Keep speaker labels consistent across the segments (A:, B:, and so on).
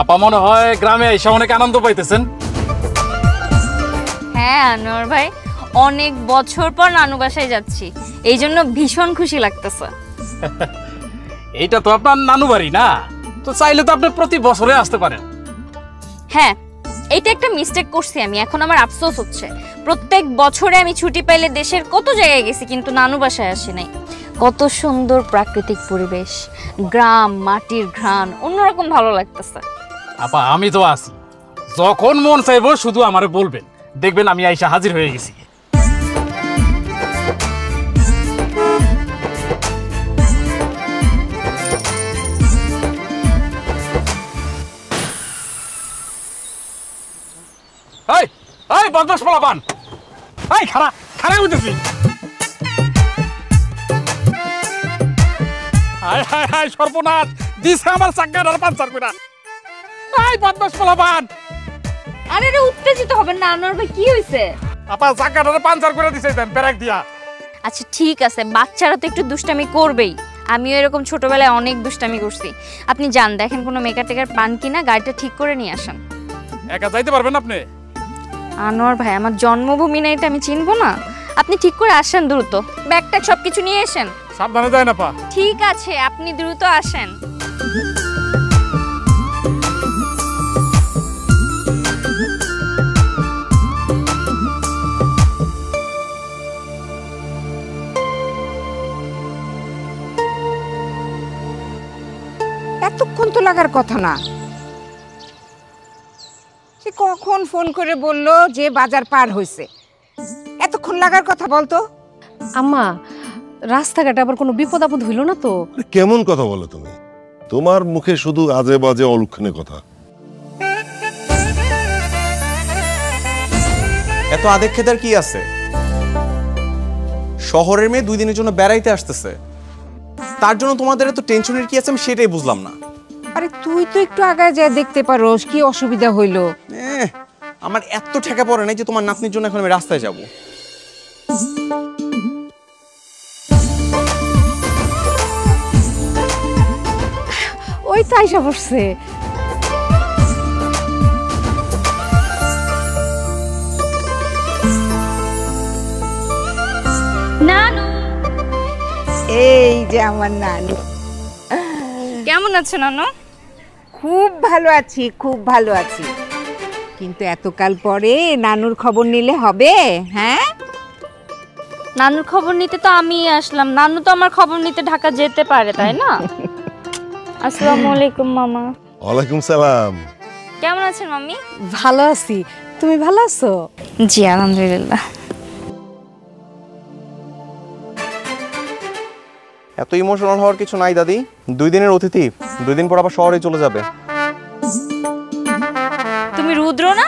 A: আপা মনে হয় গ্রামে এসে অনেক আনন্দ পাইতেছেন।
B: হ্যাঁ আনোয়ার ভাই, অনেক বছর পর নানু বাসায় যাচ্ছি, এই জন্য ভীষণ খুশি লাগতেছে।
A: এইটা তো আপনার নানু বাড়ি না, তো চাইলে তো আপনি প্রতি বছরে আসতে পারেন।
B: হ্যাঁ, এইটা একটা মিস্টেক করছি আমি, এখন আমার আফসোস হচ্ছে। প্রত্যেক বছরে আমি ছুটি পাইলে দেশের কত জায়গায় গেছি, কিন্তু নানু বাসায় আসি নাই। কত সুন্দর প্রাকৃতিক পরিবেশ, গ্রাম, মাটির ঘ্রাণ, অন্যরকম ভালো লাগতেছে।
A: আপা আমি তো আছি, যখন মন চাইবো শুধু আমারে বলবেন, দেখবেন আমি আইসা হাজির হয়ে গেছি। এই এই বদমাশ পোলাপান, এই খাড়া খাড়া হইতেছি। হায় হায় হায় সর্বনাশ, দিছে আমার চাক্কাটার পাঞ্চার কইরা। এই বদমাশ পোলাপান।
B: আরে রে, উত্তেজিত হবেন না আনোয়ার ভাই, কি হইছে?
A: আপা চাক্কাটার পাঞ্চার করে দিছে দেন ব্রেক দিয়া।
B: আচ্ছা ঠিক আছে, বাচ্চারা তো একটু দুষ্টামি করবেই, আমিও এরকম ছোটবেলায় অনেক দুষ্টামি করছি। আপনি যান, দেখেন কোনো মেকার টেকার পান কিনা, গাড়িটা ঠিক করে নিয়ে আসেন।
A: একা যাইতে পারবেন আপনি?
B: আনোয়ার ভাই, আমার জন্মভূমি না, এটা আমি চিনবো না? আপনি ঠিক করে আসেন দ্রুত, ব্যাগ ট্যাগ সবকিছু নিয়ে আসেন।
A: সাবধানে যায় না পা।
B: ঠিক আছে, আপনি দ্রুত আসেন।
C: এতক্ষণ তো লাগার কথা না। সে কখন ফোন করে বললো যে বাজার পার হয়েছে, এতক্ষণ লাগার কথা বলতো।
D: আম্মা, রাস্তাঘাটে আবার কোনো বিপদ আপদ হইল না তো?
E: কেমন কথা বলো তুমি? তোমার মুখে শুধু আজে বাজে অলক্ষণে কথা।
F: এত আদেক খেতার কি আছে? শহরের মেয়ে 2 দিনের জন্য বেড়াইতে আসতেছে, তার জন্য তোমাদের এত টেনশনের কি আছে আমি সেটাই বুঝলাম না।
C: আরে তুই তো একটু আগায় যায় দেখতে পারোস, কি অসুবিধা হইলো?
F: আমার এত ঠেকা পড়ে নাই যে তোমার নাতনির জন্য এখন আমি রাস্তায় যাব।
D: ওই তো আইসা পড়ছে।
B: নানু,
C: এই যে আমার নানু।
B: কেমন আছো নানু?
C: খুব ভালো আছি, খুব ভালো আছি, কিন্তু এতকাল পরে নানুর খবর নিলে হবে? হ্যাঁ,
B: নানুর খবর নিতে তো আমি আসলাম, নানু তো আমার খবর নিতে ঢাকা যেতে পারে, তাই না? আসসালামু আলাইকুম মামা।
E: ওয়ালাইকুম সালাম।
B: কেমন আছেন মাম্মি?
D: ভালো আছি, তুমি ভালো আছো?
B: জি আলহামদুলিল্লাহ।
F: এত ইমোশনাল হওয়ার কিছু নাই দাদি, 2 দিনের অতিথি, 2 দিন পর আবার শহরে চলে যাবে।
B: তুমি রুদ্র না?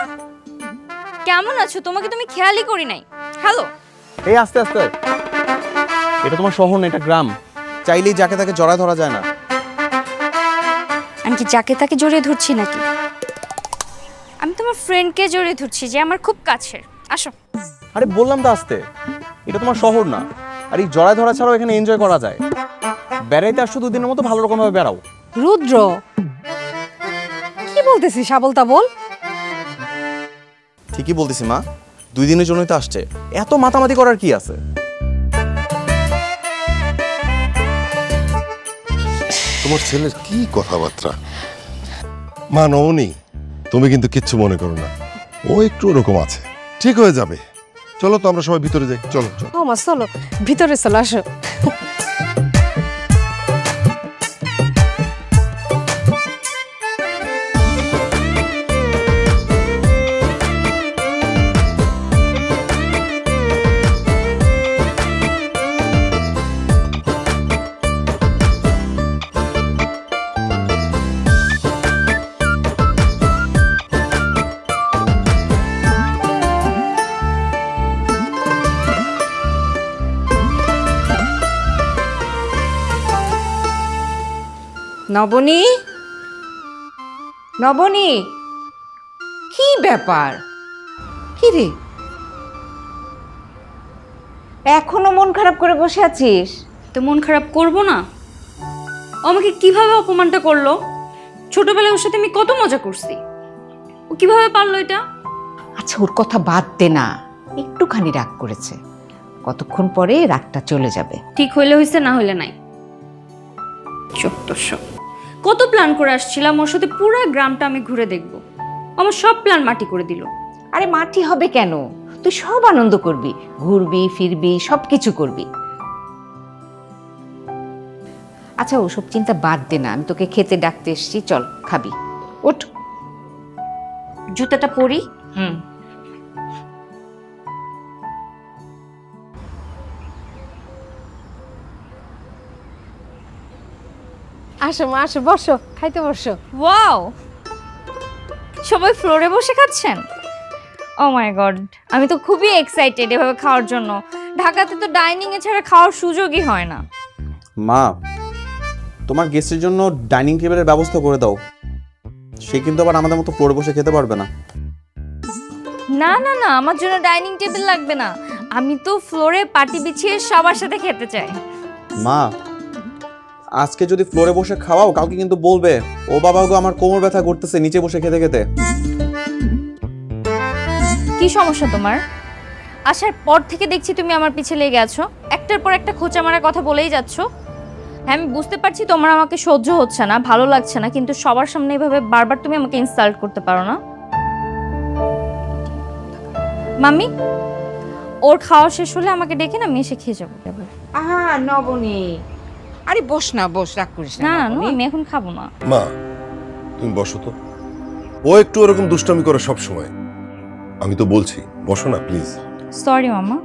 B: কেমন আছো? তোমাকে তুমি খেয়ালই করি নাই। হ্যালো।
F: এই আস্তে আস্তে, এটা তোমার শহর না, এটা গ্রাম, চাইলেই যাকে তাকে জড়ায় ধরা যায় না।
B: আমি কি যাকে তাকে জড়িয়ে ধরছি নাকি? আমি তোমার ফ্রেন্ডকে জড়িয়ে ধরছি, যে আমার খুব কাছের। আসো।
F: আরে বললাম তো আস্তে, এটা তোমার শহর না, আর এই জড়ায় ধরা ছাড়াও এখানে এনজয় করা যায়। বেড়াইতে আসছো 2 দিনের মতো, ভালো রকম ভাবে বেড়াও।
D: রুদ্র, কি বলতেছিস আবল তাবল?
F: ঠিকই বলতেছি মা, 2 দিনের জন্যই তো আসছে, এত মাতামাতি করার কি আছে?
E: তোমার ছেলের কি কথাবার্তা। মা নওনি, তুমি কিন্তু কিচ্ছু মনে করো না, ও একটু ওরকম আছে, ঠিক হয়ে যাবে। চলো তো আমরা সবাই ভিতরে যাই, চলো চলো।
D: আমার চলো ভিতরে, চলো আসো।
C: নবনী, নবনী, কি ব্যাপার? কি রে, এখনো মন খারাপ করে বসে আছিস?
B: তো মন খারাপ করব না? ও আমাকে কিভাবে অপমানটা করলো? ছোটবেলায় ওর সাথে আমি কত মজা করছি, ও কিভাবে পারলো এটা?
C: আচ্ছা ওর কথা বাদ দে না, একটুখানি রাগ করেছে, কতক্ষণ পরে রাগটা চলে যাবে।
B: ঠিক হইলে হইছে, না হইলে নাই। 1400 কত প্ল্যান করে আসছিলাম ওর সাথে, পুরো গ্রামটা আমি ঘুরে দেখব, আমার সব প্ল্যান মাটি করে দিল।
C: আরে মাটি হবে কেন, তুই সব আনন্দ করবি, ঘুরবি ফিরবি সব কিছু করবি। আচ্ছা ওসব চিন্তা বাদ দে না, আমি তোকে খেতে ডাকতে এসেছি, চল খাবি, ওঠ।
B: জুতাটা পরি।
D: আসো মা আসো, বসো, খাইতে বসো।
B: ওয়াও, সবাই ফ্লোরে বসে খাচ্ছেন? ও মাই গড, আমি তো খুবই এক্সাইটেড এভাবে খাওয়ার জন্য। ঢাকাতে তো ডাইনিং এ ছাড়া খাওয়ার সুযোগই হয় না।
F: মা, তোমার গেস্টের জন্য ডাইনিং টেবিলের ব্যবস্থা করে দাও, সে কিন্তু আবার আমাদের মতো ফ্লোরে বসে খেতে পারবে না।
B: না না না, আমার জন্য ডাইনিং টেবিল লাগবে না, আমি তো ফ্লোরে পাটি বিছিয়ে সবার সাথে খেতে চাই।
F: মা, আজকে যদি ফ্লোরে বসে খাওয়াও, কালকে কিন্তু বলবে ও বাবা গো আমার কোমর ব্যথা করতেছে নিচে বসে খেতে খেতে।
B: কি সমস্যা তোমার? আসার পর থেকে দেখছি তুমি আমার পিছে লেগে আছো, একটার পর একটা খোঁচা মারার কথা বলেই যাচ্ছ। হ্যাঁ আমি বুঝতে পারছি তোমার আমাকে সহ্য হচ্ছে না, ভালো লাগছে না, কিন্তু সবার সামনে এভাবে বারবার তুমি আমাকে ইনসাল্ট করতে পারো না। মাম্মি, ওর খাওয়া শেষ হলে আমাকে ডেকে না, আমি এসে খেয়ে যাবো।
C: আহা নবনী, আরে বস না, বস, রাগ করিস
B: না
C: না।
B: না, আমি এখন খাবো না।
E: মা তুমি বসো তো, ও একটু এরকম দুষ্টামি করে সব সময়, আমি তো বলছি বসো না প্লিজ।
B: সরি মামা,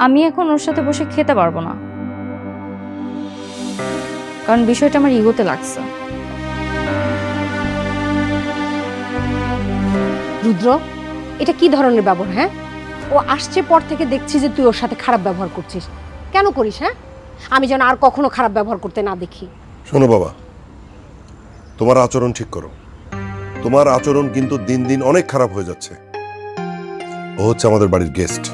B: আমি এখন ওর সাথে বসে খেতে পারবো না, কারণ বিষয়টা আমার ইগোতে লাগছে।
D: রুদ্র, এটা কি ধরনের ব্যবহার? হ্যাঁ, ও আসছে পর থেকে দেখছি যে তুই ওর সাথে খারাপ ব্যবহার করছিস। কেন করিস? হ্যাঁ, আমি যেন আর কখনো খারাপ ব্যবহার করতে না দেখি।
E: শোনো বাবা, তোমার আচরণ ঠিক করো, তোমার আচরণ কিন্তু দিন দিন অনেক খারাপ হয়ে যাচ্ছে। ও হচ্ছে আমাদের বাড়ির গেস্ট।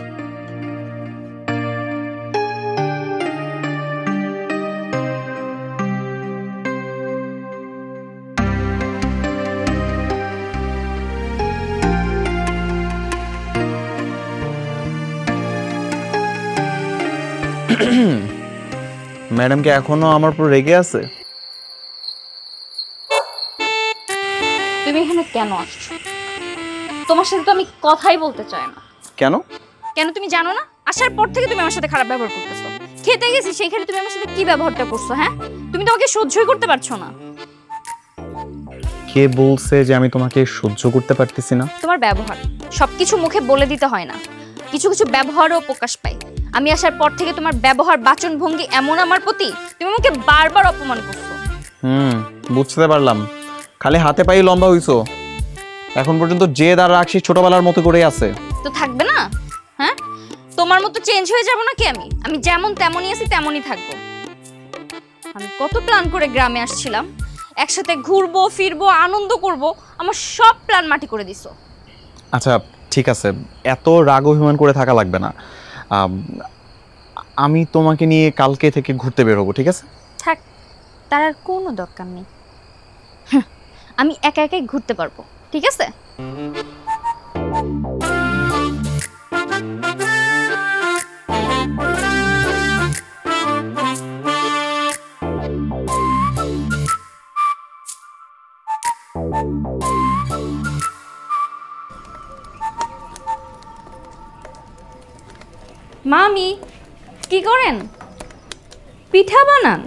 F: ম্যাডাম কি এখনো আমার উপর রেগে আছে?
B: তুমি এখানে কেন আসছো? তোমার সাথে তো আমি কথাই বলতে চাই না।
F: কেন?
B: কেন তুমি জানো না? আসার পর থেকে তুমি আমার সাথে খারাপ ব্যবহার করতেছো। খেতে গেছি সেইখানে তুমি আমার সাথে কি ব্যবহারটা করছো? হ্যাঁ, তুমি তো আমাকে সহ্যই করতে পারছো না।
F: কে বলছে যে আমি তোমাকে সহ্য করতে পারতেছি না?
B: তোমার ব্যবহার, সবকিছু মুখে বলে দিতে হয় না, কিছু কিছু ব্যবহারও প্রকাশ পায়। আমি আসার পর থেকে তোমার ব্যবহার, বাচন ভঙ্গি এমন আমার প্রতি, তুমি আমাকে বারবার অপমান করছো।
F: বুঝতে পারলাম, খালি হাতে পায়ে লম্বা হইছো, এখন পর্যন্ত যে দাঁড় রাখছিস ছোটবেলার মতো করেই আছে।
B: তো থাকবে না? হ্যাঁ, তোমার মতো চেঞ্জ হয়ে যাব নাকি? আমি যেমন তেমনই আছি, তেমনই থাকবো। আমি কত প্ল্যান করে গ্রামে আসছিলাম, একসাথে ঘুরবো ফিরবো আনন্দ করব, আমার সব প্ল্যান মাটি করে দিছো।
F: আচ্ছা ঠিক আছে, এত রাগ অভিমান করে থাকা লাগবে না। আমি তোমাকে নিয়ে কালকে থেকে ঘুরতে বের হবো, ঠিক আছে?
B: থাক, তার আর কোনো দরকার নেই। আমি একা একাই ঘুরতে পারবো, ঠিক আছে? মামি কি করেন? পিঠা বানান?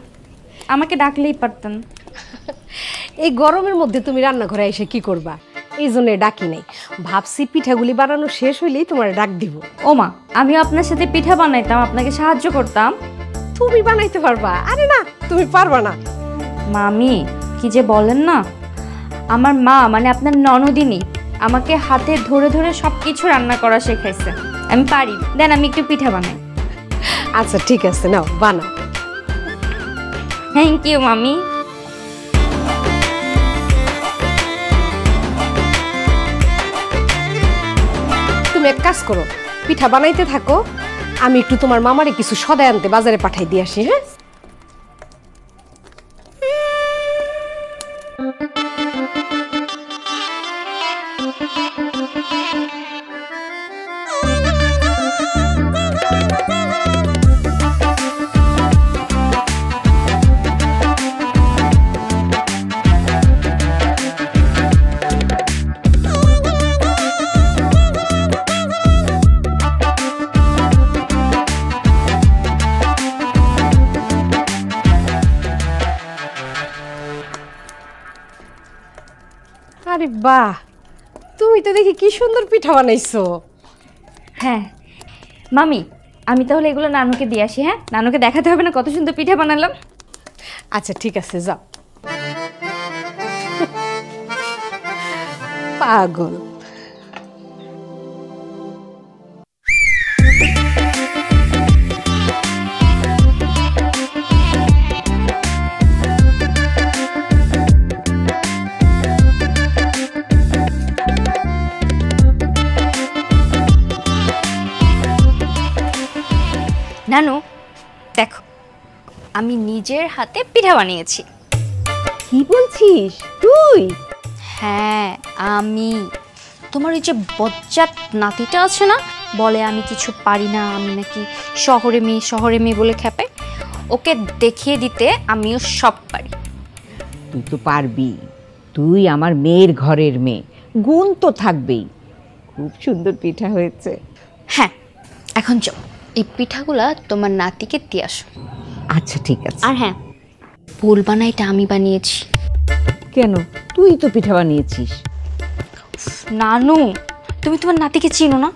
B: আমাকে ডাকলেই পারতেন।
D: এই গরমের মধ্যে তুমি রান্নাঘরে এসে কি করবা, এই জন্য ডাকি নাই। ভাবছি পিঠাগুলি বানানো শেষ হইলেই তোমার ডাক দিব।
B: ও মা, আমি আপনার সাথে পিঠা বানাইতাম, আপনাকে সাহায্য করতাম।
D: তুমি বানাইতে পারবা? আরে না, তুমি পারবা না।
B: মামি কি যে বলেন না, আমার মা মানে আপনার ননদিনী আমাকে হাতে ধরে ধরে সবকিছু রান্না করা শেখাইছে। আমি পারি, দেন আমি একটু পিঠা বানাই।
D: আচ্ছা ঠিক আছে, নাও বানাও।
B: থ্যাংক ইউ মামি।
D: তুমি এক কাজ করো, পিঠা বানাইতে থাকো, আমি একটু তোমার মামারে কিছু সদাই আনতে বাজারে পাঠাই দিয়ে আসি। হ্যাঁ আরে বাহ, তুমি তো দেখি কি সুন্দর পিঠা বানাইছো।
B: হ্যাঁ মামি, আমি তাহলে এগুলো নানুকে দিয়ে আসি। হ্যাঁ, নানুকে দেখাতে হবে না কত সুন্দর পিঠা বানালাম।
D: আচ্ছা ঠিক আছে, যাও। পাগল।
B: নানু দেখো, আমি নিজের হাতে পিঠা বানিয়েছি।
C: কি বলছিস তুই?
B: হ্যাঁ আমি। তোমার ওই যে বজ্জাত নাতিটা আছে না, বলে আমি কিছু পারি না, আমি নাকি শহরে মেয়ে বলে খেপে, ওকে দেখিয়ে দিতে আমিও সব পারি।
C: তুই তো পারবি, তুই আমার মেয়ের ঘরের মেয়ে, গুণ তো থাকবেই। খুব সুন্দর পিঠা হয়েছে।
B: হ্যাঁ, এখন যাও, এই পিঠাগুলা তোমার নাতিকে দিয়ে আসো।
C: আচ্ছা ঠিক আছে।
B: আর হ্যাঁ, বলবা না এটা আমি বানিয়েছি।
C: কেন, তুই তো পিঠা বানিয়েছিস।
B: নানু, তুমি তোমার নাতিকে চিনো না?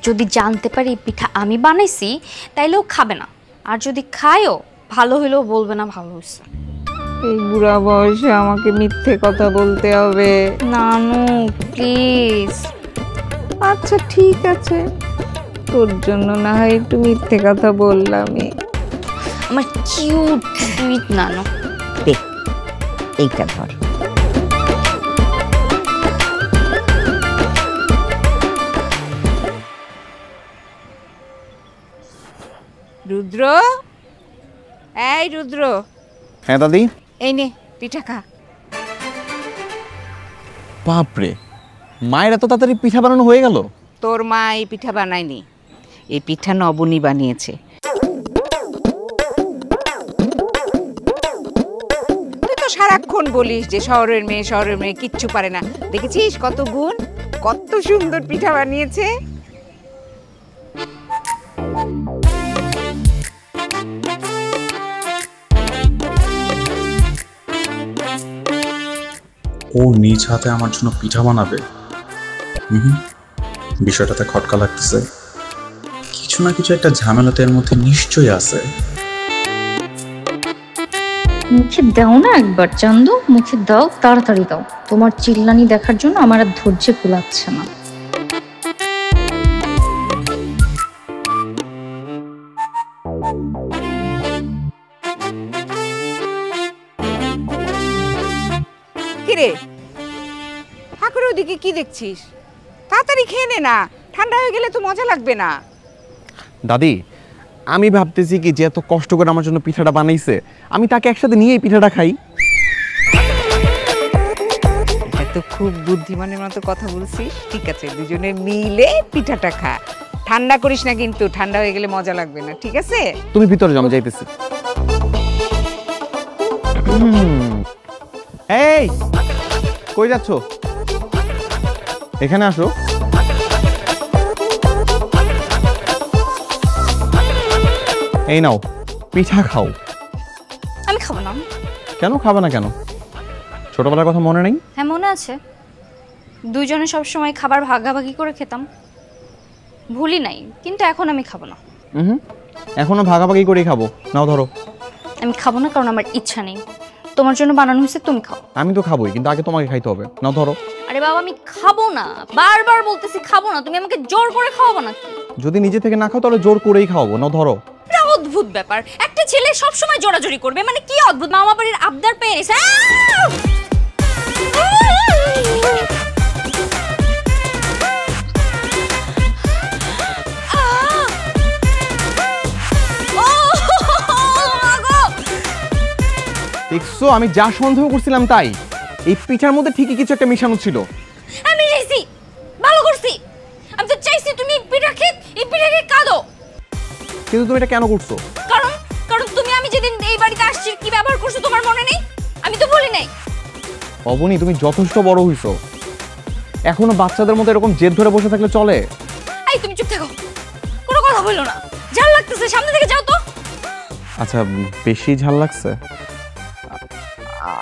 B: যদি জানতে পারি এই পিঠা আমি বানাইছি তাইলেও খাবে না, আর যদি খায়ও ভালো হইলেও বলবে না ভালো হয়েছে।
C: এই বুড়া বয়সে আমাকে মিথ্যে কথা বলতে হবে?
B: নানু প্লিজ।
C: আচ্ছা ঠিক আছে, তোর জন্য না হয় একটু মিথ্যে কথা বললামই।
B: আমার কিউট সুইট নানু।
C: দেখ, এইটা ধর। রুদ্র, এই রুদ্র।
F: হ্যাঁ দাদি।
C: এই নে পিঠা খা।
F: বাপরে, মায়ের এত তাড়াতাড়ি পিঠা বানানো হয়ে গেল?
C: তোর মা এই পিঠা বানায়নি, এই পিঠা নবনী বানিয়েছে। তুই তো সারাক্ষণ বলিস যে শহরের মেয়ে কিচ্ছু পারে না। দেখেছিস কত গুণ, কত সুন্দর পিঠা বানিয়েছে।
G: ও নিজ হাতে আমার জন্য পিঠা বানাবে? বিষয়টাতে খটকা লাগতেছে। কিছু না কিছু একটা ঝামেলাতে এর মধ্যে নিশ্চয়ই আছে।
H: মুখে দাও না একবার চান্দু, মুখে দাও, তাড়াতাড়ি দাও। তোমার চিল্লানি দেখার জন্য আমার আর ধৈর্য কুলাচ্ছে না।
C: কিরে ঠাকুরের ওদিকে কি দেখছিস? তাড়াতাড়ি খেয়ে নে না, ঠান্ডা হয়ে গেলে তো মজা লাগবে না।
F: দাদি, আমি ভাবতেছি কি যে এত কষ্ট করে আমার জন্য পিঠাটা বানাইছে, আমি তাকে একসাথে নিয়ে এই পিঠাটা খাই।
C: এটা তো খুব বুদ্ধিমানের মতো কথা বলছিস। ঠিক আছে, দুজনে মিলে পিঠাটা খা। ঠান্ডা করিস না কিন্তু, ঠান্ডা হয়ে গেলে মজা লাগবে না, ঠিক আছে?
F: তুমি ভিতরে যাও, আমি যাইতেছি। এই কই যাচ্ছ? এখানে আসো। এই নাও পিঠা খাও।
B: আমি খাবো না।
F: কেন খাবে না? কেন, ছোটবেলার কথা মনে নেই?
B: হ্যাঁ মনে আছে, দুইজনে সবসময় খাবার ভাগাভাগি করে খেতাম, ভুলি নাই, কিন্তু এখন আমি খাবো না।
F: এখনো ভাগাভাগি করেই খাবো। নাও ধরো।
B: আমি খাবো না কারণ আমার ইচ্ছা নেই। তোমার জন্য বানানো হয়েছে, তুমি খাও।
F: আমি তো খাবোই, কিন্তু আগে তোমাকে খাইতে হবে। নাও ধরো।
B: আরে বাবা, আমি খাবো না, বারবার বলতেছি খাবো না, তুমি আমাকে জোর করে খাওয়াবো না।
F: যদি নিজে থেকে না খাও তাহলে জোর করেই খাওয়াবো। নাও ধরো।
B: এটা অদ্ভুত ব্যাপার, একটা ছেলে সব সময় জোরাজোরি করবে, মানে কি অদ্ভুত। মামা বাড়ির আবদার পেয়ে এসে
F: দেখছো, আমি যা সন্দেহ করছিলাম তাই। এই পিঠার মধ্যে ঠিকই কিছু একটা মিশানো ছিল।
B: আমি মিশাইছি,
F: কিন্তু তুমি এটা কেন করছো?
B: কারণ কারণ তুমি আমি যেদিন এই বাড়িতে আসছি কি ব্যবহার করছো তোমার মনে নেই? আমি তো বলি নাই।
F: অবনী, তুমি যথেষ্ট বড় হইছো, এখনো বাচ্চাদের মতো এরকম জেদ ধরে বসে থাকলে চলে?
B: এই তুমি চুপ থাকো, কোনো কথা বললো না। ঝাল লাগতেছে, সামনে থেকে যাও তো।
F: আচ্ছা, বেশি ঝাল লাগছে?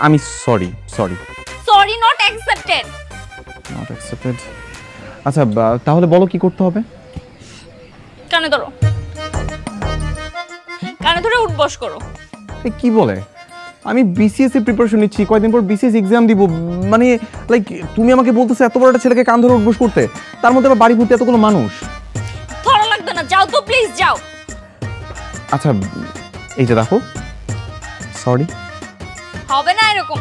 F: আমি sorry.
B: Sorry not accepted.
F: Not accepted. আচ্ছা, তাহলে বলো কি করতে হবে?
B: কানে ধরো, কানে ধরে উঠবস করো।
F: কি বলে? আমি বিসিএস এর প্রিপারেশন নিচ্ছি, কয়েকদিন পর বিসিএস এক্সাম দিব। মানে লাইক তুমি আমাকে বলতেছো এত বড় একটা ছেলেকে কান ধরে উঠবস করতে, তার মধ্যে আবার বাড়ি ভর্তি এতগুলো মানুষ।
B: ধরো লাগবে না, যাও তো প্লিজ যাও।
F: আচ্ছা, এই যে দেখো, সরি।
B: হবে না এরকম,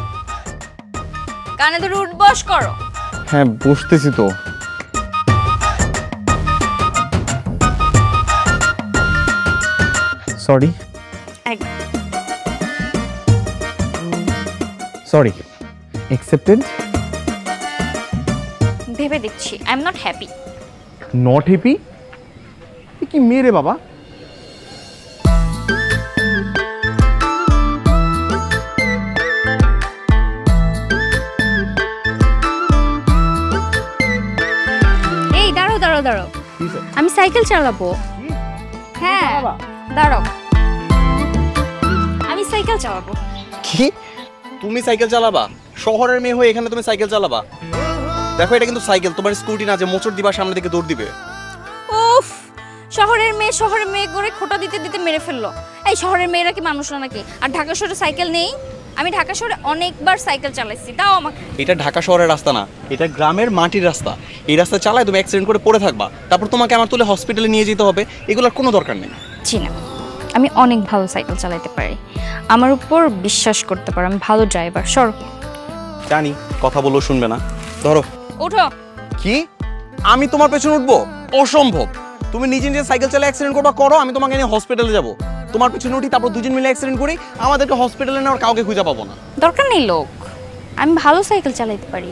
B: কানে ধরে উঠবস করো।
F: হ্যাঁ, বসতেছি তো। Sorry sorry, accepted.
B: ভেবে দেখছি, I am not happy.
F: Not happy? কি মেরে বাবা!
B: এই দাঁড়াও দাঁড়াও দাঁড়াও, আমি সাইকেল চালাবো। হ্যাঁ দাঁড়াও, আমি সাইকেল চালাবো।
F: কি? তুমি সাইকেল চালাবা? শহরের মেয়ে হয়ে এখানে তুমি সাইকেল চালাবা? দেখো, এটা কিন্তু সাইকেল, তোমার স্কুটি না যে মোচড় দিবা সামনে থেকে দৌড় দিবে।
B: উফ, শহরের মেয়ে করে খোটা দিতে দিতে মেরে ফেললো। এই শহরের মেয়েরা কি মানুষ না নাকি? আর ঢাকা শহরে সাইকেল নেই? আমি ঢাকা শহরে অনেকবার সাইকেল চালাইছি, তাও আমাকে।
F: এটা ঢাকা শহরের রাস্তা না, এটা গ্রামের মাটির রাস্তা। এই রাস্তা চালায় তুমি অ্যাক্সিডেন্ট করে পড়ে থাকবা, তারপর তোমাকে আমার তুলে হসপিটালে নিয়ে যেতে হবে। এগুলোর কোনো দরকার নেই।
B: জি না, আমি অনেক ভালো সাইকেল চালাতে পারি, আমার উপর বিশ্বাস করতে পারো, আমি ভালো ড্রাইভার। সরো।
F: জানি, কথা বললেও শুনবে না। ধরো।
B: ওঠো।
F: কি? আমি তোমার পেছনে উঠবো? অসম্ভব। তুমি নিজে নিজে সাইকেল চালিয়ে অ্যাক্সিডেন্ট করবা, করো, আমি তোমাকে নিয়ে হসপিটালে যাব। তোমার পেছনে উঠি, তারপর দুজন মিলে অ্যাক্সিডেন্ট করি, আমাদেরকে হসপিটালে নেওয়ার কাউকে খুঁজে পাবো না।
B: দরকার নেই লোক, আমি ভালো সাইকেল চালাতে পারি,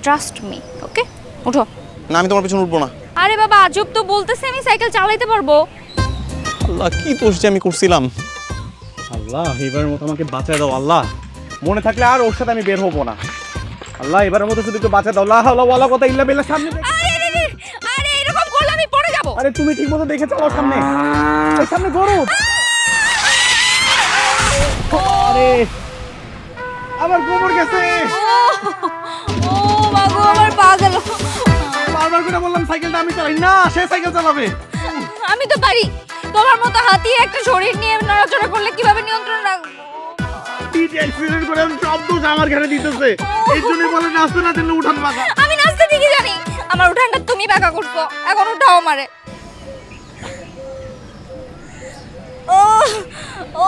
B: ট্রাস্ট মি। ওকে, ওঠো।
F: না, আমি তোমার পেছনে উঠবো না।
B: আরে বাবা, আজব তো বলতেছে, আমি সাইকেল চালাতে পারবো।
F: আল্লাহ, কি দোষ যে আমি করছিলাম। আল্লাহ, এবারের মতো আমাকে বাঁচায় দাও। আল্লাহ, মনে থাকলে আর ওর সাথে আমি বের হবো না। আল্লাহ, এবারের মতো শুধু একটু বাঁচায় দাও। লা হাওলা ওয়ালা কুওয়াতা ইল্লা বিল্লাহ। সামনে
B: আরে এরকম করলে আমি পড়ে যাব।
F: আরে তুমি ঠিকমতো দেখে চালাও, সামনে এই সামনে গরু। আরে আমার গোবর গেছে।
B: ও মাগো, আমার পা গেল।
F: বারবার করে বললাম সাইকেলটা আমি চালাই না, সে সাইকেল চালাবে।
B: আমি তো পারি, তোমার মতো হাতি একটা শরীর নিয়ে নড়াচড়া করলে কিভাবে নিয়ন্ত্রণ রাখবো?
F: অ্যাক্সিডেন্ট করে সব দোষ আমার ঘাড়ে দিতেছে। এই জন্যই বলে নাচতে না জানলে উঠান বাঁকা।
B: আমি নাচতে ঠিকই জানি, আমার উঠানটা তুমি বাঁকা করছো, এখন উঠাও আমারে। ও ও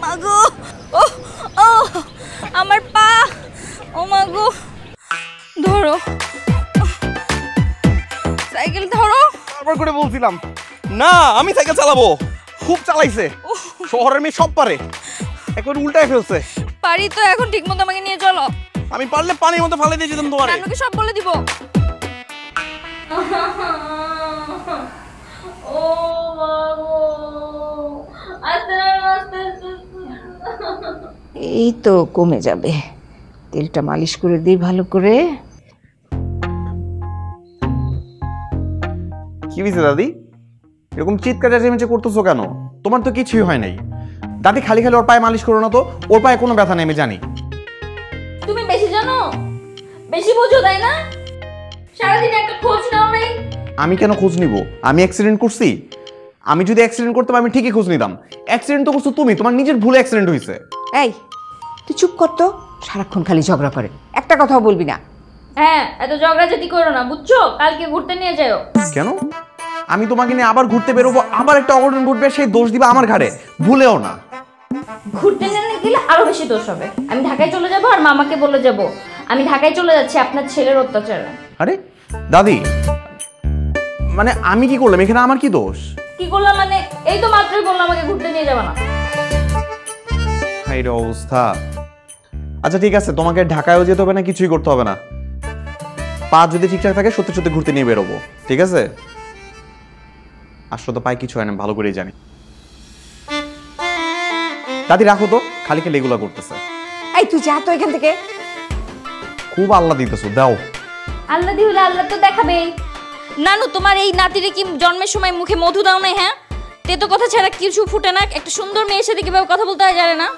B: মাগো, ও ও আমার পা, ও মাগো। ধরো সাইকেল, ধরো।
F: বারবার করে বলছিলাম না আমি সাইকেল চালাবো। খুব চালাইছে, শহরের মেয়ে সব পারে, একবার উল্টায় ফেলছে।
B: পারি তো, এখন ঠিকমতো আমাকে নিয়ে চলো।
F: আমি পারলে পানির মধ্যে ফালে দিয়ে যেতাম তোমারে।
B: নানুকে সব বলে দিব। ও মাগো,
C: এই তো কমে যাবে, তেলটা মালিশ করে দিই ভালো করে।
F: কি হয়েছে দাদি? এরকম চিৎকার চেঁচামেচি করতেছো কেন? তোমার তো কিছুই হয় নাই। দাদি, খালি খালি ওর পায়ে মালিশ করো না তো, ওর পায়ে কোনো ব্যথা নেই, আমি জানি।
B: তুমি বেশি জানো, বেশি বোঝো, তাই না? সারাদিন একটা খোঁজ নাও নাই।
F: আমি কেন খোঁজ নিব? আমি অ্যাক্সিডেন্ট করছি? আমি যদি অ্যাক্সিডেন্ট করতাম আমি ঠিকই খোঁজ নিতাম। অ্যাক্সিডেন্ট তো করছো তুমি, তোমার নিজের ভুলে অ্যাক্সিডেন্ট হয়েছে।
C: এই তুই চুপ কর তো, সারাক্ষণ খালি ঝগড়া করে, একটা কথাও বলবি না।
B: হ্যাঁ, এত ঝগড়াঝাটি করো না, বুঝছো? কালকে ঘুরতে নিয়ে যাও।
F: কেন? আমি তোমাকে নিয়ে আবার ঘুরতে বেরোবো, আবার একটা অঘটন ঘটবে, সেই দোষ দিবা আমার ঘাড়ে। ভুলেও না।
B: ঘুরতে নিয়ে গেলে আরো বেশি দোষ হবে। আমি ঢাকায় চলে যাব আর মামাকে বলে যাব আমি ঢাকায় চলে যাচ্ছি আপনার ছেলের অত্যাচারে।
F: আরে দাদি, মানে আমি কি করলাম এখানে? আমার কি দোষ?
B: কি করলাম মানে? এই তো মাত্রই বললাম আমাকে ঘুরতে নিয়ে যাবা না।
F: হাই রে অবস্থা। আচ্ছা ঠিক আছে, তোমাকে ঢাকায়ও যেতে হবে না, কিছুই করতে হবে না। পা যদি ঠিকঠাক থাকে সত্যি সত্যি ঘুরতে নিয়ে বেরোবো, ঠিক আছে? আসলে তো পায়ে কিছু হয় না, ভালো করেই জানি। দাদি রাখো তো, খালি খালি এগুলা করতেছে।
C: এই তুই যা তো এখান থেকে।
F: খুব আল্লাহ দিতেছো, দাও।
B: আল্লাহ দি হলে আল্লাহ তো দেখাবেই। নানু, তোমার এই নাতিরে কি জন্মের সময় মুখে মধু দাও নাই? হ্যাঁ, তেতো কথা ছাড়া কিছু ফুটে না। একটা সুন্দর মেয়ের সাথে কিভাবে কথা বলতে হয় জানে না।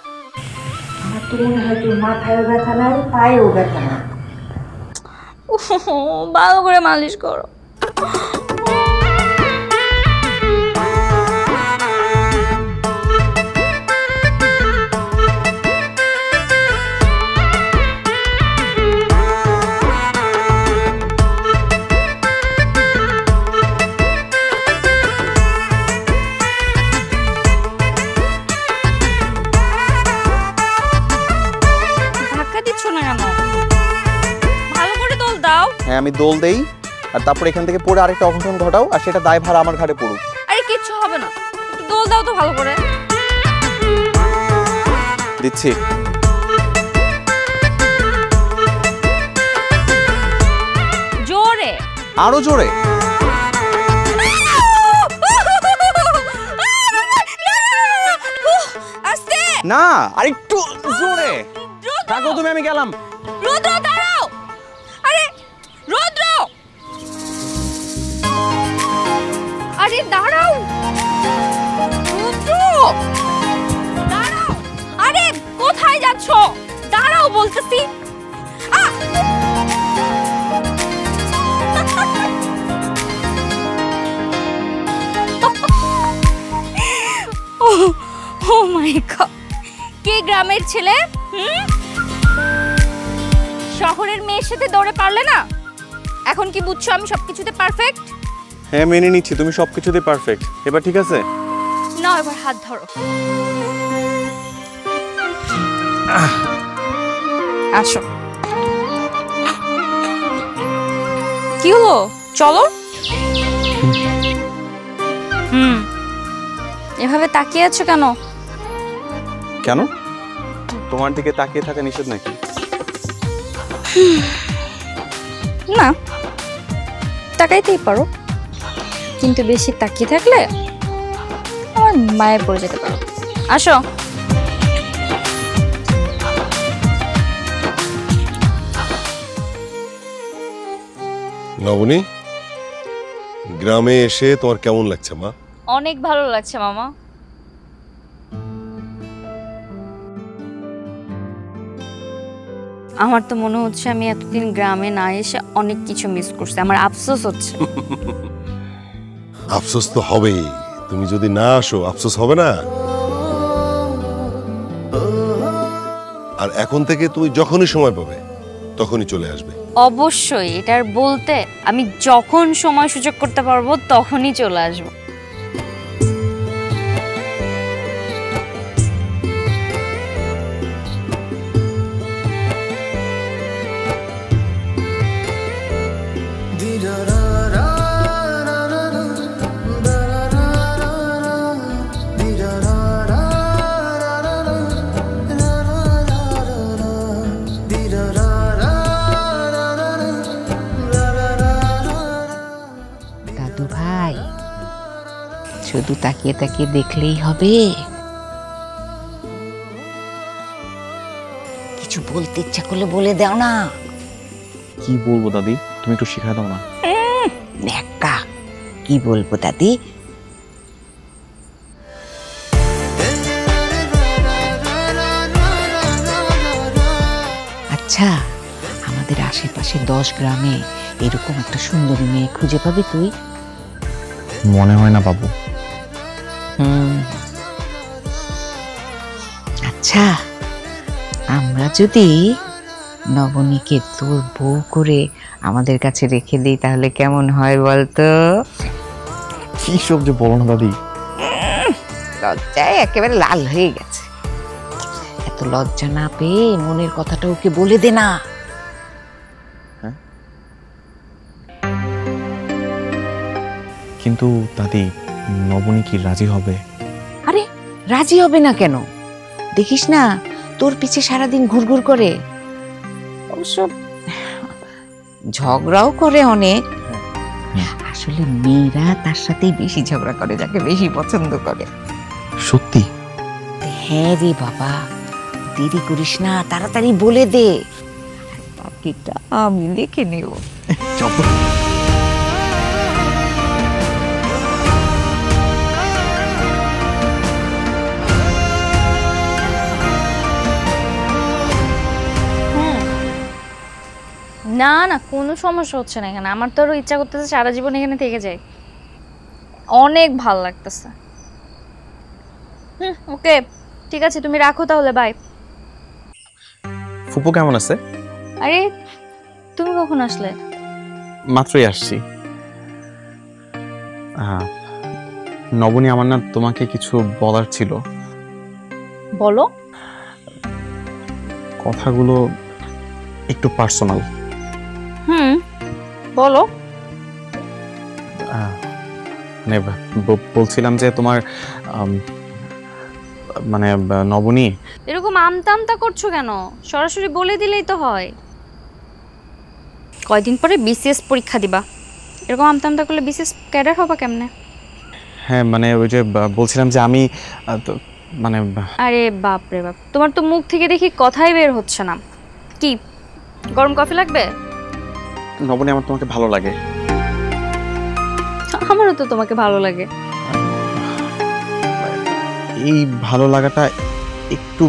C: আমার তো মনে হয় তোর মাথায়ও ব্যথা নাই, পায়েও ব্যথা নাই।
B: ভালো করে মালিশ করো।
F: হ্যাঁ, আমি দোল দেই, আর তারপর এখান থেকে পড়ে আরেকটা অঘটন ঘটাও, আর সেটা দায়ভার আমার ঘাড়ে পড়ুক।
B: আরে কিচ্ছু হবে না, একটু দোল দাও তো ভালো করে।
F: দিচ্ছি।
B: জোরে,
F: আরো জোরে।
B: আস্তে
F: না, আরেকটু জোরে। থাকো তুমি, আমি গেলাম।
B: রুদ্র দাঁড়াও। আরে রুদ্র, আরে দাঁড়াও। রুদ্র দাঁড়াও। আরে কোথায় যাচ্ছ? দাঁড়াও বলতেছি। ও মাই গড, কে গ্রামের ছেলে? শহরের মেয়ের সাথে দৌড়ে পারলে না? এখন কি বুঝছো আমি সবকিছুতে পারফেক্ট?
F: হ্যাঁ, মেনে নিচ্ছি তুমি সবকিছুতে পারফেক্ট। এবার ঠিক আছে?
B: না, এবার হাত ধরো। আসো। কি হলো? চলো। এভাবে তাকিয়ে আছো কেন?
F: কেন? তোমার দিকে তাকিয়ে থাকা নিষেধ নাকি?
B: না, তাকাইতেই পারো, কিন্তু বেশি তাকিয়ে থাকলে আমার মায়ে পড়ে যেতে পারো। আসো।
E: নবনী, গ্রামে এসে তোমার কেমন লাগছে মা?
B: অনেক ভালো লাগছে মামা। আমার তো মনে হচ্ছে আমি এতদিন গ্রামে না এসে অনেক কিছু মিস করছি। আমার আফসোস হচ্ছে।
E: আফসোস তো হবেই, তুমি যদি না আসো আফসোস হবে না? আর এখন থেকে তুমি যখনই সময় পাবে তখনই চলে আসবে।
B: অবশ্যই, এটার বলতে আমি যখন সময় সুযোগ করতে পারবো তখনই চলে আসবো।
C: দাদু ভাই, শুধু তাকিয়ে তাকিয়ে দেখলেই হবে? কিছু বলতে ইচ্ছা করলে বলে দাও না।
F: কি বলবো দাদি, তুমি একটু শিখা দাও না।
C: নেকা, কি বলবো দাদি? আচ্ছা, আমাদের আশেপাশে 10 গ্রামে এরকম একটা সুন্দরী মেয়ে খুঁজে পাবি তুই?
F: মনে হয় না বাবু।
C: আচ্ছা, আমরা যদি নবনীকে তোর বউ করে আমাদের কাছে রেখে দিই তাহলে কেমন হয় বলতো?
F: কি সব যে বলো না দাদি।
C: লজ্জায় একেবারে লাল হয়ে গেছে। এত লজ্জা না পেয়ে মনের কথাটা ওকে বলে দে না।
F: কিন্তু দাদি, নবনী কি রাজি হবে?
C: আরে রাজি হবে না কেন? দেখিস না তোর পিছে সারাদিন ঘুরঘুর করে। অবশ্য ঝগড়াও করে অনেক, আসলে মেয়েরা তার সাথেই বেশি ঝগড়া করে, যাকে বেশি পছন্দ করে।
G: সত্যি?
C: হ্যাঁ রে বাবা, দেরি করিস না, তাড়াতাড়ি বলে দে, বাকিটা আমি লিখে নেব।
B: না না, কোনো সমস্যা হচ্ছে না এখানে। আমার তো আরো ইচ্ছা করতেছে সারা জীবন এখানে থেকে যাই, অনেক ভাল লাগতেছে। ওকে ঠিক আছে, তুমি রাখো তাহলে, বাই।
F: ফুপু কেমন আছে?
B: আরে তুমি কখন আসলে?
F: মাত্রই আসছি। হ্যাঁ নবনী, আমার না তোমাকে কিছু বলার ছিল।
B: বলো।
F: কথাগুলো একটু পার্সোনাল।
B: বলো।
F: মানে বলছিলাম যে তোমার মানে নবনী।
B: এরকম আমতা করছো কেন? সরাসরি বলে দিলেই তো হয়। কয়দিন পরে বিসিএস পরীক্ষা দিবা, এরকম আমতা করলে বিসিএস ক্যাডার হবা কেমনে?
F: হ্যাঁ মানে ওই যে বলছিলাম যে আমি মানে।
B: আরে বাপ রে বাপ, তোমার তো মুখ থেকে দেখি কথাই বের হচ্ছে না। কি গরম কফি লাগবে?
F: নবনী, আমার তোমাকে ভালো লাগে।
B: আমারও তো তোমাকে ভালো লাগে।
F: এই ভালো লাগাটা একটু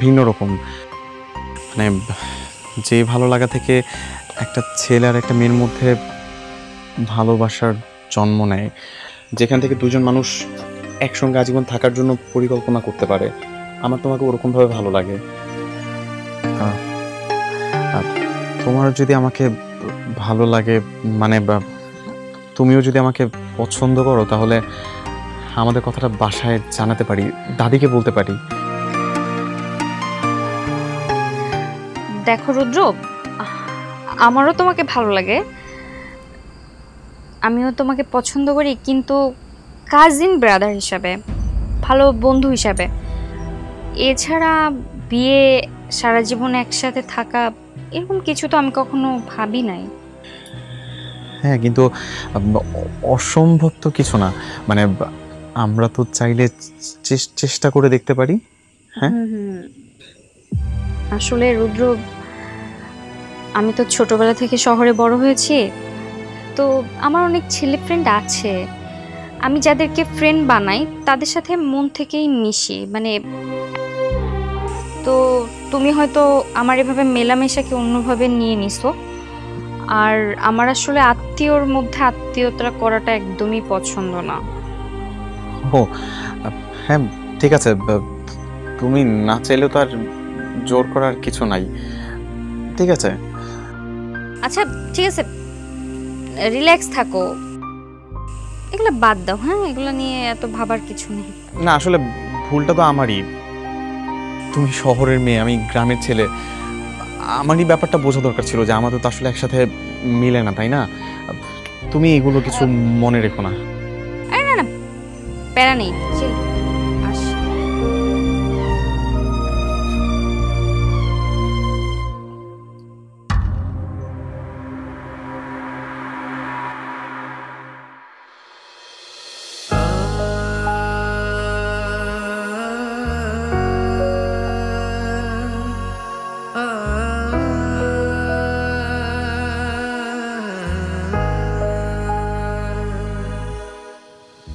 F: ভিন্ন রকম। মানে যে ভালো লাগা থেকে একটা ছেলে আর একটা মেয়ের মধ্যে ভালোবাসার জন্ম নেয়, যেখান থেকে দুজন মানুষ একসঙ্গে আজীবন থাকার জন্য পরিকল্পনা করতে পারে। আমার তোমাকে ওরকমভাবে ভালো লাগে। তোমার যদি আমাকে ভালো লাগে, মানে তুমিও যদি আমাকে পছন্দ করো, তাহলে আমাদের কথাটা বাসায় জানাতে পারি, দাদিকে বলতে পারি।
B: দেখো রুদ্র, আমারও তোমাকে ভালো লাগে, আমিও তোমাকে পছন্দ করি, কিন্তু কাজিন ব্রাদার হিসাবে, ভালো বন্ধু হিসাবে। এছাড়া বিয়ে, সারা জীবন একসাথে থাকা, এরকম কিছু তো আমি কখনো ভাবি নাই।
F: হ্যাঁ কিন্তু অসম্ভব তো কিছু না, মানে আমরা তো চাইলে চেষ্টা করে দেখতে পারি। হ্যাঁ
B: আসলে রুদ্র, আমি তো ছোটবেলা থেকে শহরে বড় হয়েছি, তো আমার অনেক ছেলে ফ্রেন্ড আছে। আমি যাদেরকে ফ্রেন্ড বানাই তাদের সাথে মন থেকেই মিশি, মানে। তো তুমি হয়তো আমার এভাবে মেলামেশাকে অন্যভাবে নিয়ে নিছো, আর আমার আসলে আত্মীয়র মধ্যে আত্মীয়তা করাটা একদমই পছন্দ না।
F: ও হ্যাঁ ঠিক আছে, তুমি না চাইলেও তো আর জোর করার কিছু নাই। ঠিক আছে
B: আচ্ছা ঠিক আছে, রিল্যাক্স থাকো, এগুলো বাদ দাও। হ্যাঁ, এগুলো নিয়ে এত ভাবার কিছু নেই।
F: না আসলে ভুলটা তো আমারই। তুমি শহরের মেয়ে, আমি গ্রামের ছেলে, আমারই ব্যাপারটা বোঝা দরকার ছিল যে আমাদের তো আসলে একসাথে মিলে না, তাই না? তুমি এগুলো কিছু মনে রেখো না।
B: আরে না না, প্যারা নেই, চিল, আসি।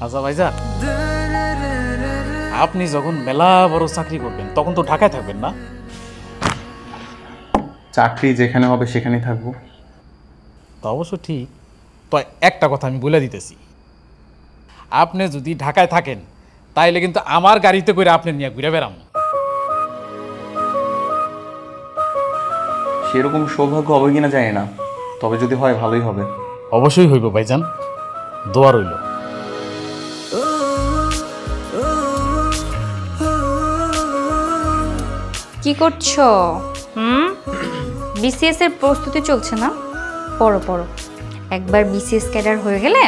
A: আচ্ছা ভাইজান, আপনি যখন মেলা বড় চাকরি করবেন তখন তো ঢাকায় থাকবেন না?
F: চাকরি যেখানে হবে সেখানেই থাকবো।
A: তা অবশ্য ঠিক। তো একটা কথা আমি বলে দিতেছি, আপনি যদি ঢাকায় থাকেন তাইলে কিন্তু আমার গাড়িতে করে আপনি নিয়ে ঘুরে বেড়াম।
F: সেরকম সৌভাগ্য হবে কিনা জানি না, তবে যদি হয় ভালোই হবে।
A: অবশ্যই হইব ভাইজান, দোয়া রইল।
B: কি করছো? বিসিএস এর প্রস্তুতি চলছে না? পড়ো পড়ো, একবার বিসিএস ক্যাডার হয়ে গেলে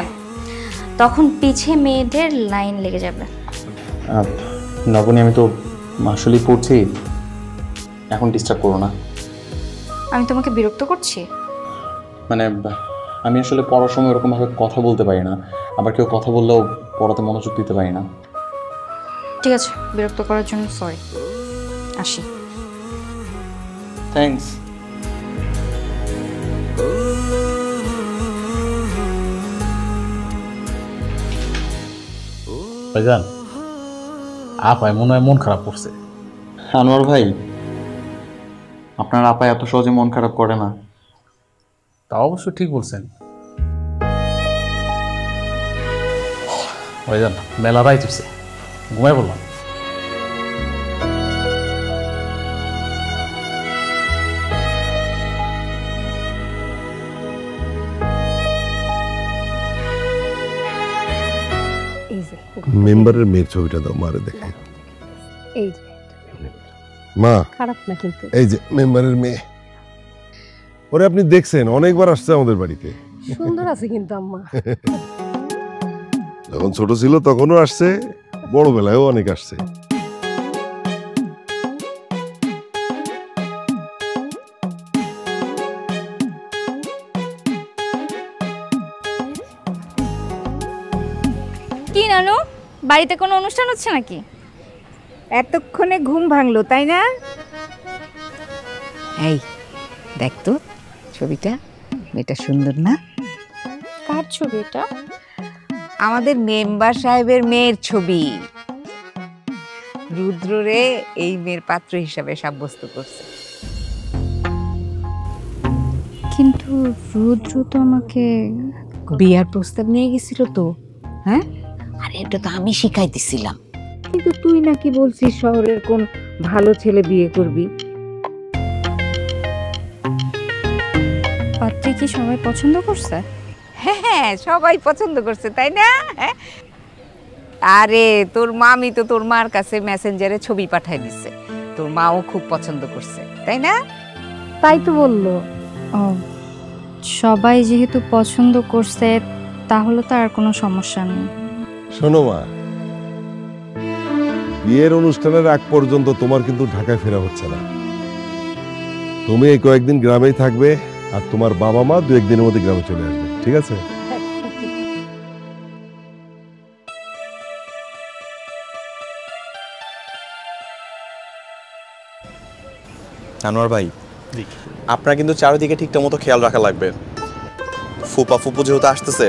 B: তখন পিছে মেয়েদের লাইন লেগে যাবে।
F: নবনী, আমি তো আসলেই পড়ছি, এখন ডিস্টার্ব করো না।
B: আমি তোমাকে বিরক্ত করছি?
F: মানে
G: আমি আসলে পড়ার সময় এরকমভাবে কথা বলতে পারি না, আবার কেউ কথা বললেও পড়াতে মনোযোগ দিতে পারি না।
B: ঠিক আছে, বিরক্ত করার জন্য সরি, আসি।
G: থ্যাঙ্কস।
A: ভাইজান, আপায় মনে হয় মন খারাপ করছে।
G: আনোয়ার ভাই, আপনার আপা এত সহজে মন খারাপ করে না।
A: তা অবশ্য ঠিক বলছেন ভাইজান, মেলা রাইত হইছে, ঘুমাই বললাম।
E: মেম্বারের মেয়ের ছবিটা দাও, মারে দেখে।
D: এই যে
E: মা,
D: খারাপ না কিন্তু।
E: এই যে মেম্বারের মেয়ে। ওরে আপনি দেখছেন, অনেকবার আসছে আমাদের বাড়িতে।
D: সুন্দর আছে কিন্তু আম্মা।
E: যখন ছোট ছিল তখনও আসছে, বড় বেলায়ও অনেক আসছে।
B: কি নানু, বাড়িতে কোনো অনুষ্ঠান হচ্ছে নাকি?
C: এতক্ষণে ঘুম ভাঙলো তাই না? এই দেখ তো ছবিটা, মেয়েটা সুন্দর না?
B: কার ছবি এটা?
C: আমাদের মেম্বার সাহেবের মেয়ের ছবি। রুদ্ররে এই মেয়ের পাত্র হিসাবে সাব্যস্ত করছে।
H: কিন্তু রুদ্র তো আমাকে
C: বিয়ার প্রস্তাব নিয়ে গেছিল তো, হ্যাঁ? আরে এটা তো আমি শিখাই দিছিলাম, কিন্তু তুই নাকি বলছিস শহরের কোন ভালো ছেলে বিয়ে করবি।
B: পাত্রী কি সবাই পছন্দ করছে?
C: হ্যাঁ, সবাই পছন্দ করছে তাই না? হ্যাঁ, আরে তোর মামি তো তোর মার কাছে মেসেঞ্জারে ছবি পাঠাই দিচ্ছে, তোর মাও খুব পছন্দ করছে তাই না?
D: তাই তো বললো।
H: ও, সবাই যেহেতু পছন্দ করছে তাহলে তো আর কোনো সমস্যা নেই।
E: শোনো মা, বিয়ের অনুষ্ঠানের আগ পর্যন্ত তোমার কিন্তু ঢাকায় ফেরা হচ্ছে না। তুমি এই কয়েকদিন গ্রামেই থাকবে, আর তোমার বাবা মা 2-1 দিনের মধ্যে গ্রামে চলে আসবে, ঠিক আছে?
F: আনোয়ার ভাই,
A: জি।
F: আপনার কিন্তু চারিদিকে ঠিকঠাক মতো খেয়াল রাখা লাগবে। ফুপা ফুপু যেহেতু আসতেছে,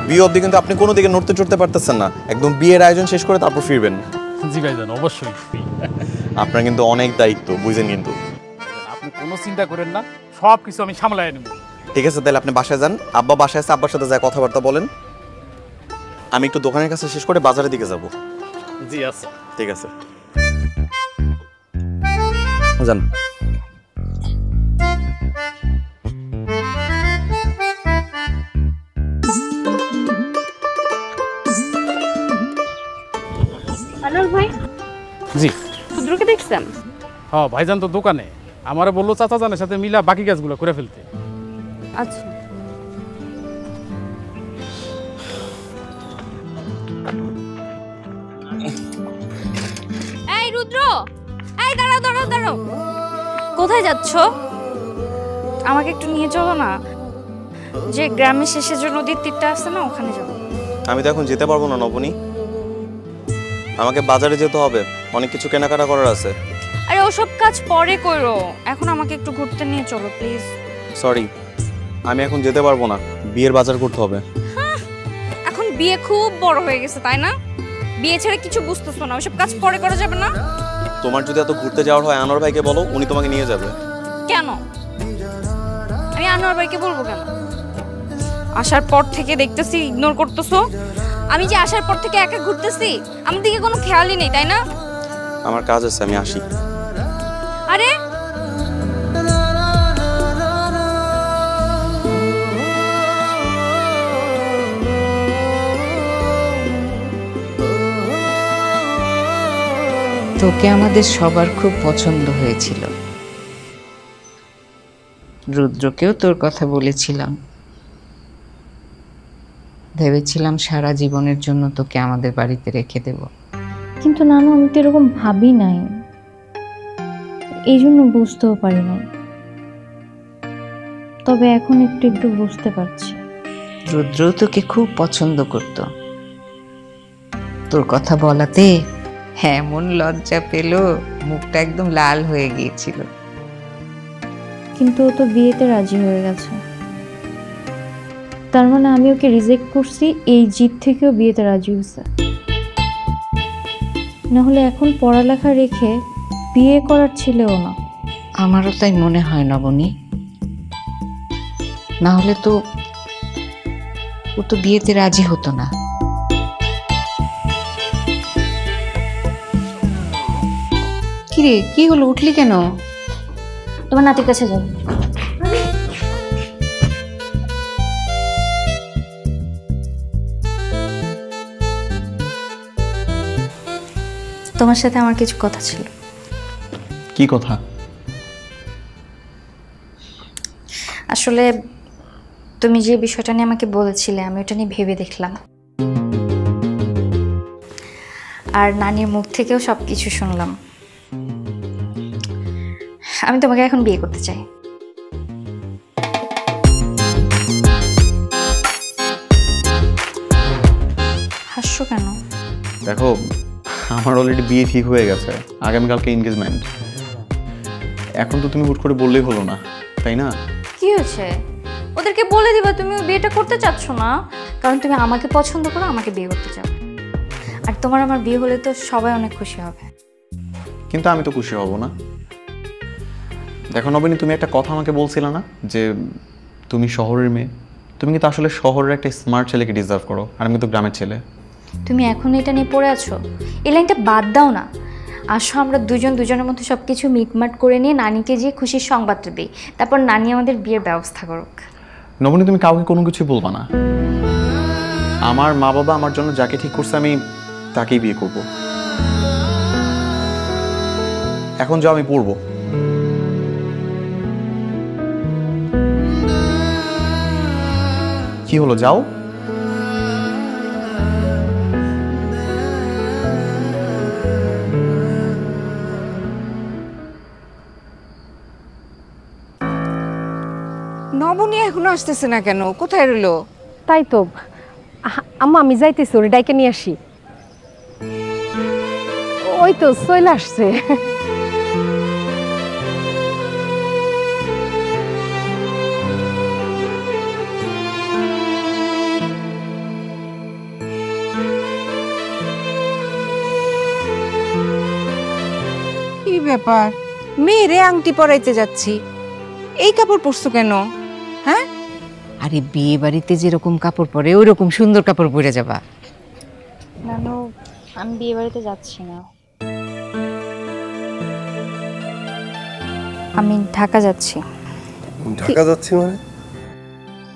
F: বিয়ে অবধি কিন্তু আপনি কোনো দিকে নড়তে চড়তে পারতেছেন না। একদম বিয়ের আয়োজন শেষ করে তারপর ফিরবেন।
A: জি ভাইজান, অবশ্যই।
F: আপনার কিন্তু অনেক দায়িত্ব, বুঝেন কিন্তু।
A: আপনি কোনো চিন্তা করেন না, সব কিছু আমি সামলাই নেব।
F: ঠিক আছে, তাহলে আপনি বাসায় যান। আব্বা বাসায় আছে, আব্বার সাথে যায় কথাবার্তা বলেন। আমি একটু দোকানের কাছে শেষ করে বাজারের দিকে যাব।
A: জি আচ্ছা,
F: ঠিক আছে, যান।
B: আনোয়ার ভাই,
A: জি।
B: রুদ্রকে দেখছেন?
A: হ্যাঁ ভাইজান তো দোকানে, আমারে বললো চাচা জানের সাথে মিলা বাকি কাজগুলো করে ফেলতে।
B: আচ্ছা। এই রুদ্র, এই দাঁড়াও দাঁড়াও দাঁড়াও, কোথায় যাচ্ছ? আমাকে একটু নিয়ে চলো না, যে গ্রামের শেষে যে নদীর তীরটা আছে না, ওখানে যাবো।
F: আমি তো এখন যেতে পারবো না নবনী, আমাকে বাজারে যেতে হবে, অনেক কিছু কেনাকাটা করার আছে।
B: আরে ওসব কাজ পরে করো, এখন আমাকে একটু ঘুরতে নিয়ে চলো প্লিজ।
F: সরি, আমি এখন যেতে পারবো না, বিয়ের বাজার করতে হবে।
B: এখন বিয়ে খুব বড় হয়ে গেছে তাই না? বিয়ে ছেড়ে কিছু বুঝতেছো না, ওসব কাজ পরে করা যাবে না?
F: তোমার যদি এত ঘুরতে যাওয়ার হয় আনোয়ার ভাইকে বলো, উনি তোমাকে নিয়ে যাবে।
B: কেন? আমি আনোয়ার ভাইকে বলবো কেন? আসার পর থেকে দেখতেছি ইগনোর করতেছো। আমি যে আসার পর থেকে একা ঘুরতেছি, আমার দিকে কোনো খেয়ালই নেই তাই না?
F: আমার কাজ আছে, আমি আসি।
B: আরে
C: তোকে আমাদের সবার খুব পছন্দ হয়েছিল, রুদ্রকেও তোর কথা বলেছিলাম, ভেবেছিলাম সারা জীবনের জন্য তোকে আমাদের বাড়িতে রেখে দেব।
H: কিন্তু নানু, আমি তো এরকম ভাবি নাই, এই জন্য বুঝতেও পারি নাই। তবে এখন একটু একটু বুঝতে পারছি।
C: রুদ্র তোকে খুব পছন্দ করত, তোর কথা বলাতে এমন লজ্জা পেল, মুখটা একদম লাল হয়ে গিয়েছিল।
H: কিন্তু ও তো বিয়েতে রাজি হয়ে গেছে, তার মানে আমি ওকে রিজেক্ট করছি, এই জিদ থেকেও বিয়েতে রাজি হয়েছে। নাহলে এখন পড়ালেখা রেখে বিয়ে করার ছেলেও না।
C: আমারও তাই মনে হয় নবনী, না হলে তো ও তো বিয়েতে রাজি হতো না। কিরে, কি হলো, উঠলি কেন?
H: তোমার নাতির কাছে যাই। তোমার সাথে আমার কিছু কথা ছিল।
F: কি কথা?
H: আসলে তুমি যে বিষয়টা নিয়ে আমাকে বলেছিলে, আমি ওটা নিয়ে ভেবে দেখলাম, আর নানির মুখ থেকেও সবকিছু শুনলাম। আমি তোমাকে এখন বিয়ে করতে চাই। হাসছো কেন?
F: দেখো, আমার অলরেডি বিয়ে ঠিক হয়ে গেছে, আগামীকালকে এনগেজমেন্ট। এখন তো তুমি হুট করে বললেই হলো না, তাই না?
H: কি হয়েছে? ওদেরকে বলে দিবা তুমি বিয়েটা করতে চাচ্ছ না, কারণ তুমি আমাকে পছন্দ করো, আমাকে বিয়ে করতে চাও। আর তোমার আমার বিয়ে হলে তো সবাই অনেক খুশি হবে।
F: কিন্তু আমি তো খুশি হব না। দেখো নবীনী, তুমি একটা কথা আমাকে বলছিলে না যে তুমি শহরের মেয়ে, তুমি কিন্তু আসলে শহরের একটা স্মার্ট ছেলেকে ডিজার্ভ করো, আর আমি তো গ্রামের ছেলে।
H: তুমি এখন এটা নিয়ে পড়ে আছো, এই লাইনটা বাদ দাও না। আসো আমরা দুজনের মধ্যে সব কিছু মিটমাট করে নিয়ে নানিকে যেয়ে খুশির সংবাদটা দিই, তারপর নানি আমাদের বিয়ের ব্যবস্থা করুক।
F: নবনী, তুমি কাউকে কোনো কিছুই বলবা না। আমার মা বাবা আমার জন্য যাকে ঠিক করছে আমি তাকেই বিয়ে করব। এখন যাও, আমি পড়বো। কি হলো, যাও।
C: নবনী এখনো আসতেছে না কেন? কোথায় রইলো?
D: তাই তো আম্মা, আমি যাইতেছি, ওরে ডাইকে নিয়ে আসি। ওই তো চলে আসছে।
C: কি ব্যাপার, মেয়েরে আংটি পরাইতে যাচ্ছি, এই কাপড় পরছো কেন? হ্যাঁ, আরে বিয়ে বাড়িতে যেরকম কাপড় পরে ওই রকম সুন্দর কাপড় পরে যাবা।
H: নানু, আমি বিয়ে বাড়িতে যাচ্ছি না, আমি ঢাকা যাচ্ছি।
E: ঢাকা যাচ্ছি মানে?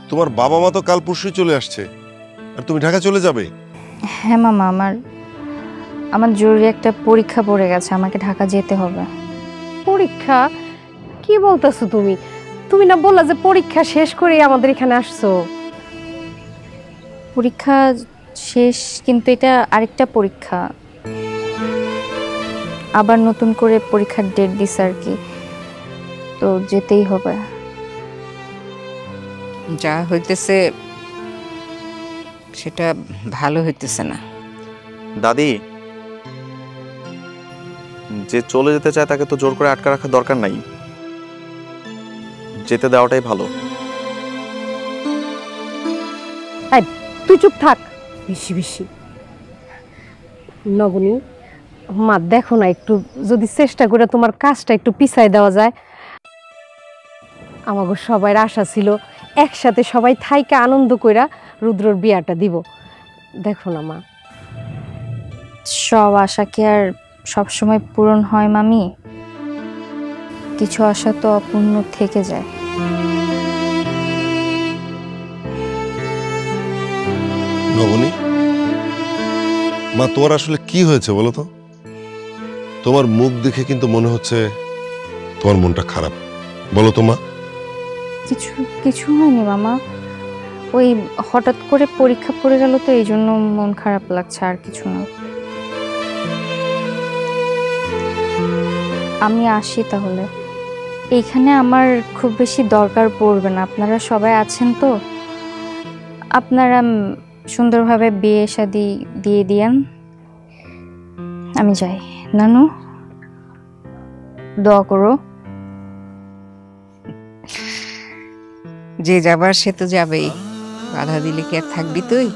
E: তোমার বাবা মা তো কাল পরশুই চলে আসছে, আর তুমি ঢাকা চলে যাবে?
H: হ্যাঁ মামা, আমার জরুরি একটা পরীক্ষা পড়ে গেছে, আমাকে ঢাকা যেতে হবে।
D: পরীক্ষা? কি বলতেছো তুমি? তুমি না বললা যে পরীক্ষা শেষ করে আমাদের এখানে আসছো?
H: পরীক্ষা শেষ, কিন্তু এটা আরেকটা পরীক্ষা, আবার নতুন করে পরীক্ষার ডেট দিছে আর কি, তো যেতেই হবে।
C: যা হইতেছে সেটা ভালো হইতেছে না।
F: দাদি, যে চলে যেতে চায় তাকে তো জোর করে আটকা রাখার দরকার নাই, যেতে দেওয়াটাই ভালো।
D: তুই চুপ থাক, বেশি বেশি। নবনী মা, দেখো না, একটু যদি চেষ্টা করে তোমার কাজটা একটু পিছায় দেওয়া যায়। আমাগো সবাই আশা ছিল একসাথে সবাই থাইকে আনন্দ কইরা রুদ্রর বিয়াটা দিব। দেখো না মা।
H: সব আশা কি আর সবসময় পূরণ হয় মামি? কিছু আশা তো অপূর্ণ থেকে যায়।
E: নবনী মা, তোমার আসলে কি হয়েছে বলো তো? তোমার মুখ দেখে কিন্তু মনে হচ্ছে তোমার মনটা খারাপ। বলো তো মা।
H: কিছু হয়নি মামা, ওই হঠাৎ করে পরীক্ষা পড়ে গেল তো এই জন্য মন খারাপ লাগছে, আর কিছু না। আমি আসি তাহলে, এইখানে আমার খুব বেশি দরকার পড়বে না, আপনারা সবাই আছেন তো। আপনারা সুন্দরভাবে বিয়ে শাদি দিয়ে দিয়েন, আমি যাই। নানু, দোয়া করো।
C: যে যাবার সে তো যাবেই, বাধা দিলে কি আর থাকবি তুই?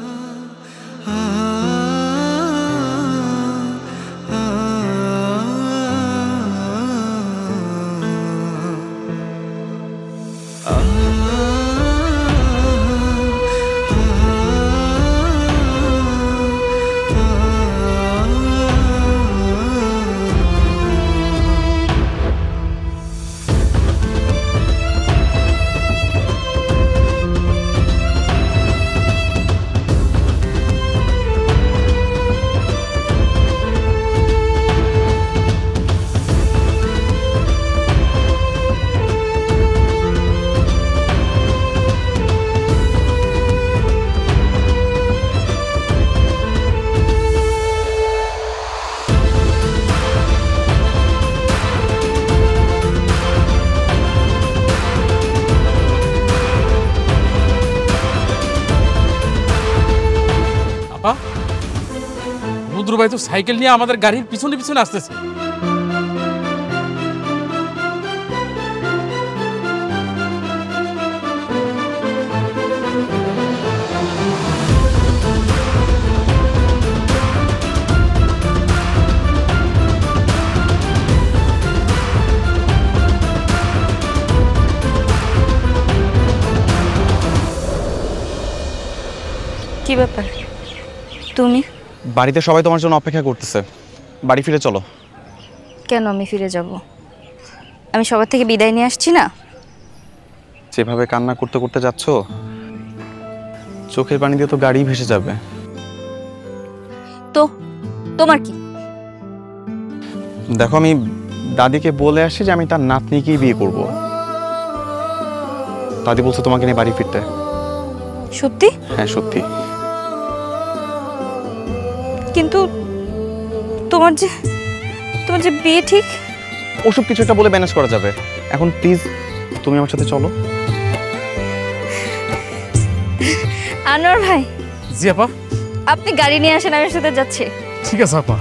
A: আপা, রুদ্র ভাই তো সাইকেল নিয়ে আমাদের গাড়ির পিছনে পিছনে আসতেছে।
B: কি ব্যাপার? তুমি
F: বাড়িতে সবাই তোমার জন্য অপেক্ষা করতেছে, বাড়ি ফিরে চলো।
B: কেন আমি ফিরে যাব? আমি সবার থেকে বিদায় নিয়ে আসছি না?
F: যেভাবে কান্না করতে করতে যাচ্ছ, চোখের পানি দিয়ে তো গাড়ি ভেসে যাবে।
B: তো তোমার কি?
F: দেখো, আমি দাদিকে বলে আসছি যে আমি তার নাতনিকেই বিয়ে করব। দাদি বলছে তোমাকে নিয়ে বাড়ি ফিরতে।
B: সত্যি?
F: হ্যাঁ, সত্যি।
B: কিন্তু তোমার যে বিয়ে ঠিক।
F: ওসব কিছু একটা বলে ম্যানেজ করা যাবে। এখন প্লিজ তুমি আমার সাথে চলো।
B: আনোয়ার ভাই।
A: জি আপা।
B: আপনি গাড়ি নিয়ে আসেন, আমি সাথে যাচ্ছি।
A: ঠিক আছে আপা।